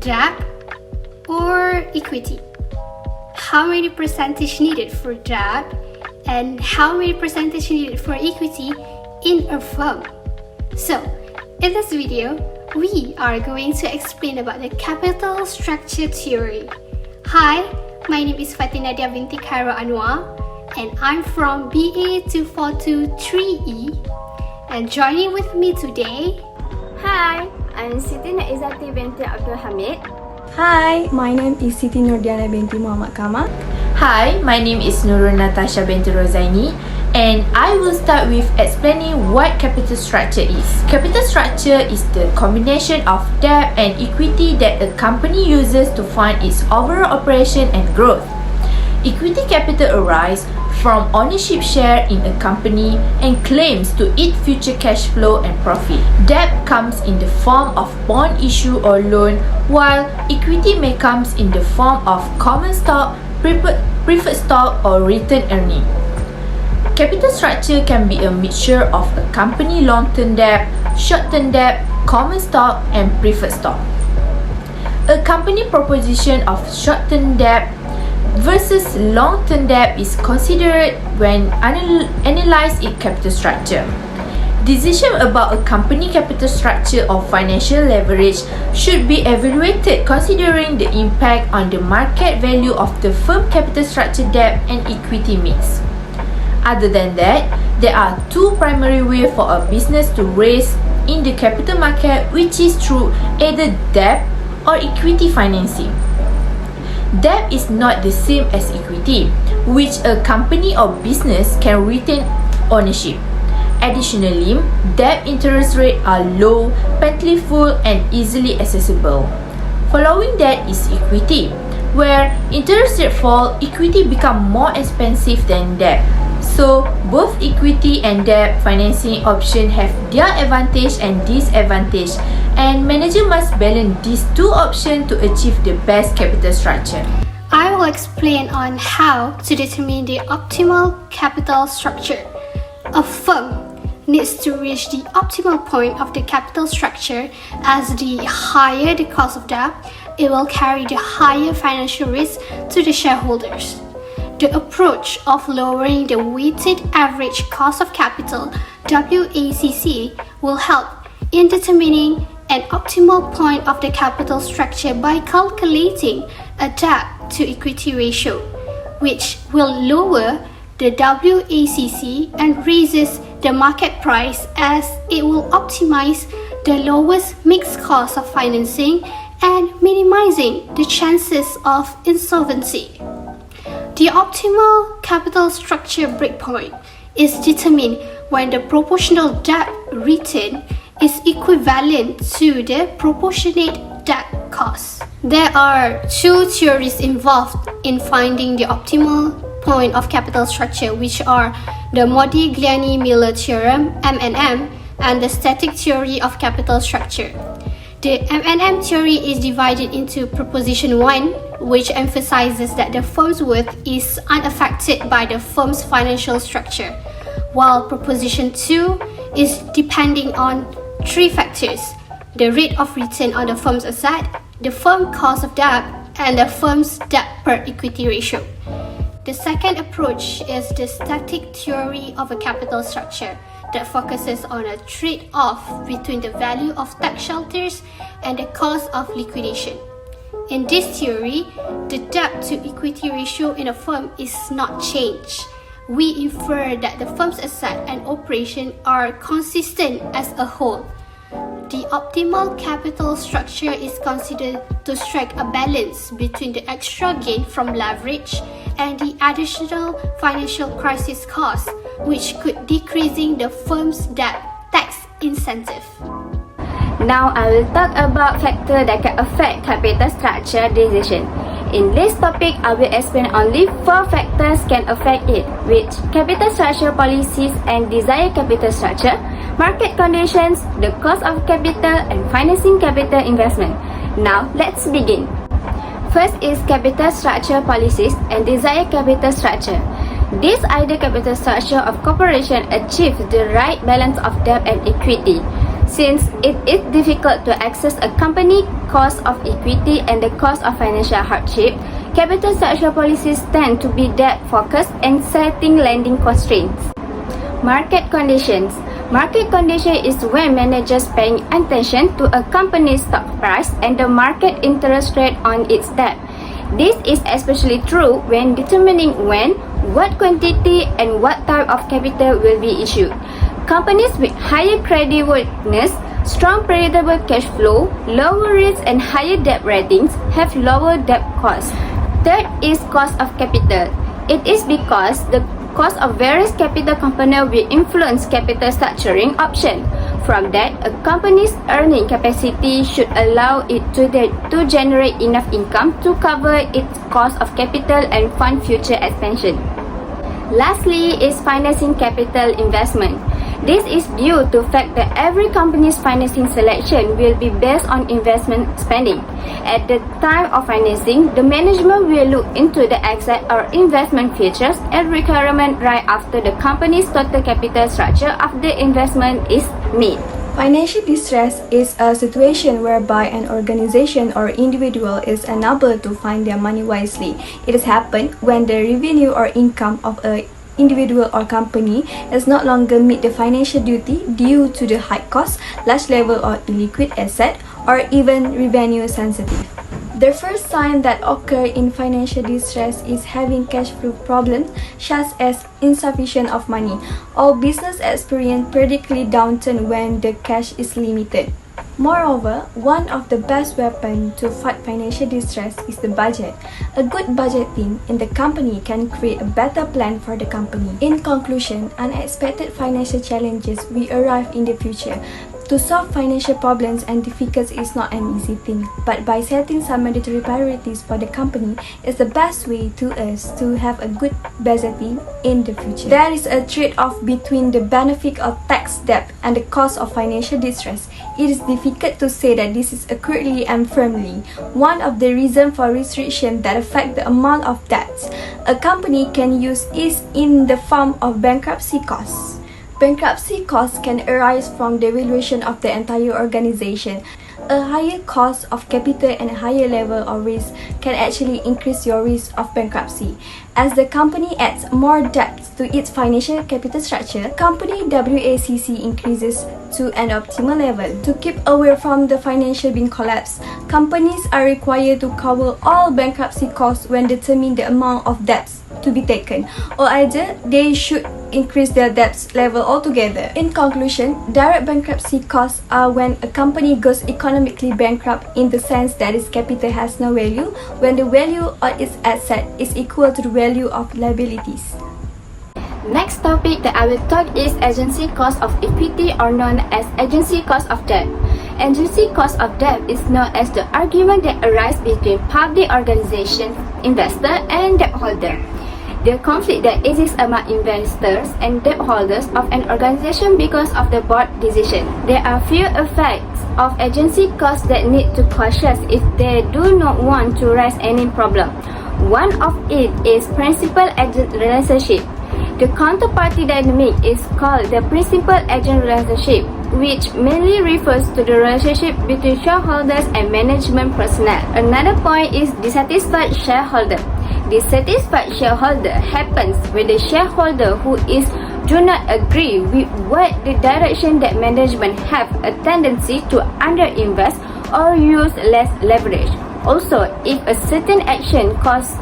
debt or equity? How many percentage needed for debt and how many percentage needed for equity in a firm? So, in this video, we are going to explain about the capital structure theory. Hi, my name is Fatin Nadia Binti Khairul Anuar and I'm from BA 2423E, and joining with me today, Hi, I'm Siti Binti Abdul Hamid. Hi, my name is Siti Nurdiana binti Muhammad Kamal. Hi, my name is Nurul Natasha binti Rozaini, and I will start with explaining what capital structure is. Capital structure is the combination of debt and equity that a company uses to fund its overall operation and growth. Equity capital arises from ownership share in a company and claims to eat future cash flow and profit. Debt comes in the form of bond issue or loan, while equity may comes in the form of common stock, preferred stock or return earning. Capital structure can be a mixture of a company long-term debt, short-term debt, common stock and preferred stock. A company proposition of short-term debt versus long-term debt is considered when analyze its capital structure. Decision about a company capital structure or financial leverage should be evaluated considering the impact on the market value of the firm capital structure, debt and equity mix. Other than that, there are two primary ways for a business to raise in the capital market, which is through either debt or equity financing. Debt is not the same as equity, which a company or business can retain ownership. Additionally, debt interest rates are low, plentiful, and easily accessible. Following that is equity, where interest rates fall, equity become more expensive than debt. So, both equity and debt financing options have their advantage and disadvantage, and manager must balance these two options to achieve the best capital structure. I will explain on how to determine the optimal capital structure. A firm needs to reach the optimal point of the capital structure, as the higher the cost of debt, it will carry the higher financial risk to the shareholders. The approach of lowering the weighted average cost of capital, WACC, will help in determining an optimal point of the capital structure by calculating a debt to equity ratio, which will lower the WACC and raises the market price, as it will optimize the lowest mixed cost of financing and minimizing the chances of insolvency. The optimal capital structure breakpoint is determined when the proportional debt return is equivalent to the proportionate debt cost. There are two theories involved in finding the optimal point of capital structure, which are the Modigliani-Miller theorem, MNM, and the static theory of capital structure. The MNM theory is divided into Proposition 1, which emphasizes that the firm's worth is unaffected by the firm's financial structure, while Proposition 2 is depending on three factors: the rate of return on the firm's asset, the firm cost of debt, and the firm's debt per equity ratio. The second approach is the static theory of a capital structure that focuses on a trade-off between the value of tax shelters and the cost of liquidation. In this theory, the debt to equity ratio in a firm is not changed. We infer that the firm's asset and operation are consistent as a whole. The optimal capital structure is considered to strike a balance between the extra gain from leverage and the additional financial crisis cost, which could decreasing the firm's debt tax incentive. Now I will talk about factors that can affect capital structure decision. In this topic, I will explain only 4 factors can affect it, which capital structure policies and desired capital structure, market conditions, the cost of capital, and financing capital investment. Now, let's begin. First is capital structure policies and desired capital structure. This ideal capital structure of corporation achieves the right balance of debt and equity. Since it is difficult to access a company cost of equity and the cost of financial hardship, capital structure policies tend to be debt-focused and setting lending constraints. Market conditions. Market condition is when managers paying attention to a company's stock price and the market interest rate on its debt. This is especially true when determining when, what quantity, and what type of capital will be issued. Companies with higher creditworthiness, strong predictable cash flow, lower risk, and higher debt ratings have lower debt costs. Third is cost of capital. It is because the cost of various capital components will influence capital structuring option. From that, a company's earning capacity should allow it to generate enough income to cover its cost of capital and fund future expansion. Lastly is financing capital investment. This is due to the fact that every company's financing selection will be based on investment spending. At the time of financing, the management will look into the asset or investment features and requirement right after the company's total capital structure of the investment is met. Financial distress is a situation whereby an organization or individual is unable to find their money wisely. It has happened when the revenue or income of an individual or company is not longer meet the financial duty due to the high cost, large level of illiquid asset, or even revenue sensitive. The first sign that occur in financial distress is having cash flow problems such as insufficient of money. All business experience periodically downturn when the cash is limited. Moreover, one of the best weapons to fight financial distress is the budget. A good budget team in the company can create a better plan for the company. In conclusion, unexpected financial challenges will arrive in the future. To solve financial problems and difficulties is not an easy thing, but by setting some mandatory priorities for the company is the best way to us to have a good budgeting in the future. There is a trade-off between the benefit of tax debt and the cost of financial distress. It is difficult to say that this is accurately and firmly. One of the reasons for restriction that affect the amount of debts a company can use is in the form of bankruptcy costs. Bankruptcy costs can arise from the valuation of the entire organization. A higher cost of capital and a higher level of risk can actually increase your risk of bankruptcy. As the company adds more debts to its financial capital structure, company WACC increases to an optimal level. To keep away from the financial being collapsed, companies are required to cover all bankruptcy costs when determining the amount of debts to be taken, or either they should increase their debts level altogether. In conclusion, direct bankruptcy costs are when a company goes economically bankrupt in the sense that its capital has no value, when the value of its asset is equal to the value of liabilities. Next topic that I will talk is agency cost of equity, or known as agency cost of debt. Agency cost of debt is known as the argument that arises between public organization, investor, and debt holder. The conflict that exists among investors and debt holders of an organization because of the board decision. There are few effects of agency costs that need to cautious if they do not want to raise any problem. One of it is principal-agent relationship. The counterparty dynamic is called the principal-agent relationship, which mainly refers to the relationship between shareholders and management personnel. Another point is dissatisfied shareholder. Dissatisfied shareholder happens when the shareholder who do not agree with what the direction that management have a tendency to underinvest or use less leverage. Also, if a certain action causes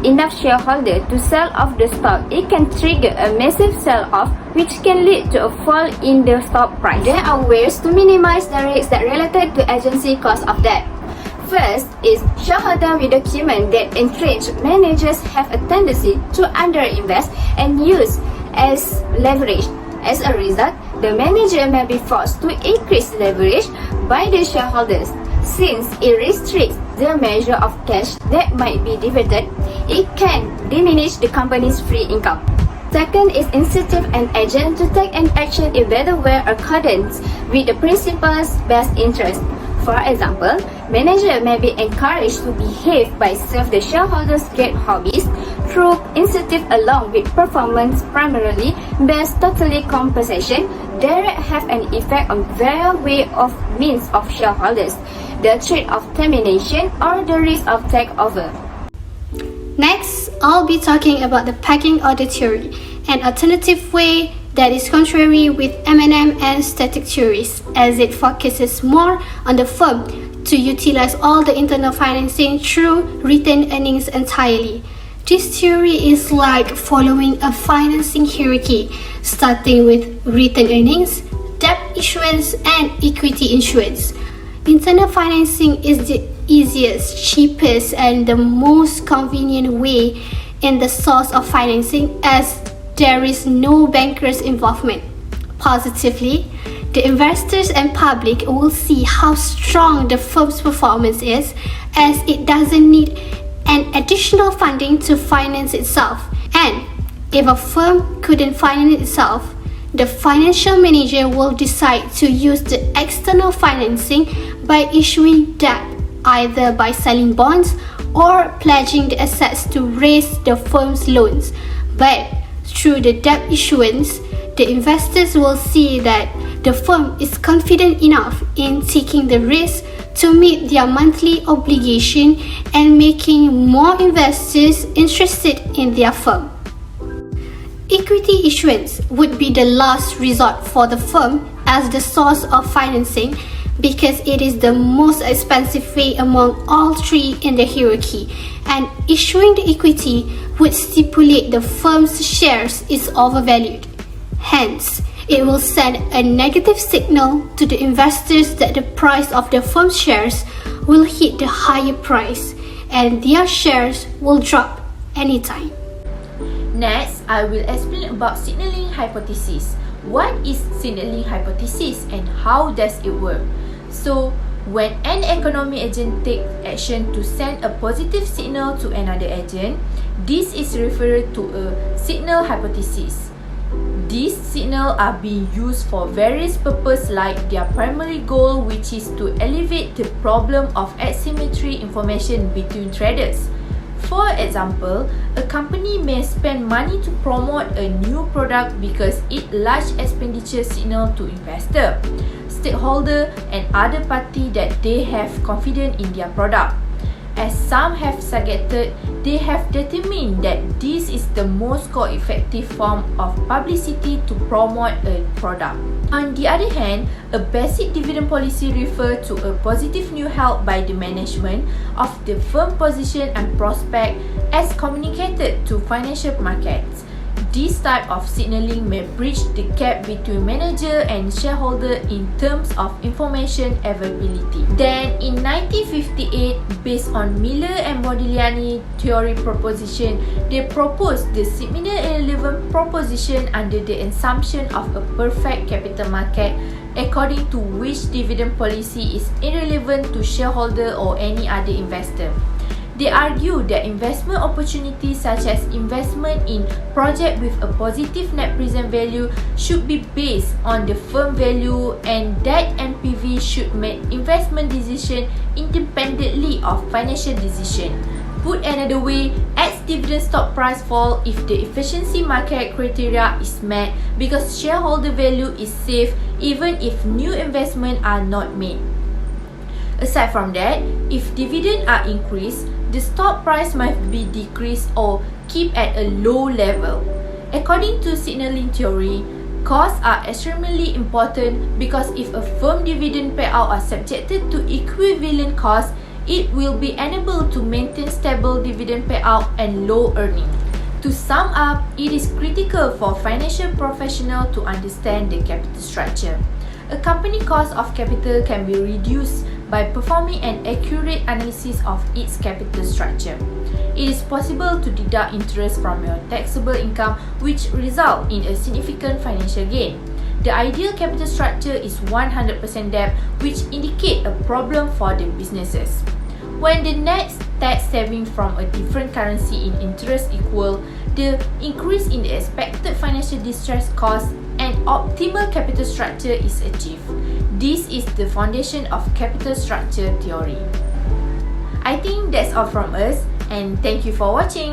enough shareholder to sell off the stock, it can trigger a massive sell-off which can lead to a fall in the stock price. There are ways to minimize the risks that related to agency cost of debt. First is shareholder will document that entrenched managers have a tendency to underinvest and use as leverage. As a result, the manager may be forced to increase leverage by the shareholders. Since it restricts the measure of cash that might be diverted, it can diminish the company's free income. Second is incentive an agent to take an action in better way accordance with the principal's best interest. For example, manager may be encouraged to behave by serve the shareholders' great hobbies through incentive along with performance primarily based totally compensation direct have an effect on various of means of shareholders, the threat of termination or the risk of takeover. Next, I'll be talking about the pecking order theory, an alternative way that is contrary with M&M and static theories, as it focuses more on the firm to utilize all the internal financing through retained earnings entirely. This theory is like following a financing hierarchy, starting with retained earnings, debt issuance, and equity issuance. Internal financing is the easiest, cheapest, and the most convenient way in the source of financing, as there is no bankers' involvement. Positively, the investors and public will see how strong the firm's performance is, as it doesn't need an additional funding to finance itself. And if a firm couldn't finance itself, the financial manager will decide to use the external financing by issuing debt, either by selling bonds or pledging the assets to raise the firm's loans. But through the debt issuance, the investors will see that the firm is confident enough in taking the risk to meet their monthly obligation and making more investors interested in their firm. Equity issuance would be the last resort for the firm as the source of financing, because it is the most expensive way among all three in the hierarchy, and issuing the equity would stipulate the firm's shares is overvalued. Hence, it will send a negative signal to the investors that the price of the firm's shares will hit the higher price and their shares will drop anytime. Next, I will explain about signaling hypothesis. What is signaling hypothesis and how does it work? So, when an economy agent takes action to send a positive signal to another agent, this is referred to a signal hypothesis. These signals are being used for various purposes, like their primary goal, which is to alleviate the problem of asymmetry information between traders. For example, a company may spend money to promote a new product because it large expenditure signal to investor, stakeholder, and other party that they have confidence in their product. As some have suggested, they have determined that this is the most cost-effective form of publicity to promote a product. On the other hand, a basic dividend policy refers to a positive new held by the management of the firm position and prospect as communicated to financial markets. This type of signaling may bridge the gap between manager and shareholder in terms of information availability. Then, in 1958, based on Miller and Modigliani theory proposition, they proposed the similar-irrelevant proposition under the assumption of a perfect capital market, according to which dividend policy is irrelevant to shareholder or any other investor. They argue that investment opportunities such as investment in project with a positive net present value should be based on the firm value, and that NPV should make investment decision independently of financial decision. Put another way, ex-dividend stock price fall if the efficiency market criteria is met, because shareholder value is safe even if new investment are not made. Aside from that, if dividends are increased, the stock price might be decreased or keep at a low level. According to signaling theory, costs are extremely important, because if a firm dividend payout are subjected to equivalent costs, it will be unable to maintain stable dividend payout and low earning. To sum up, it is critical for financial professionals to understand the capital structure. A company cost of capital can be reduced by performing an accurate analysis of its capital structure. It is possible to deduct interest from your taxable income, which result in a significant financial gain. The ideal capital structure is 100% debt, which indicate a problem for the businesses. When the net tax saving from a different currency in interest equal, the increase in the expected financial distress cost, and optimal capital structure is achieved. This is the foundation of capital structure theory. I think that's all from us, and thank you for watching.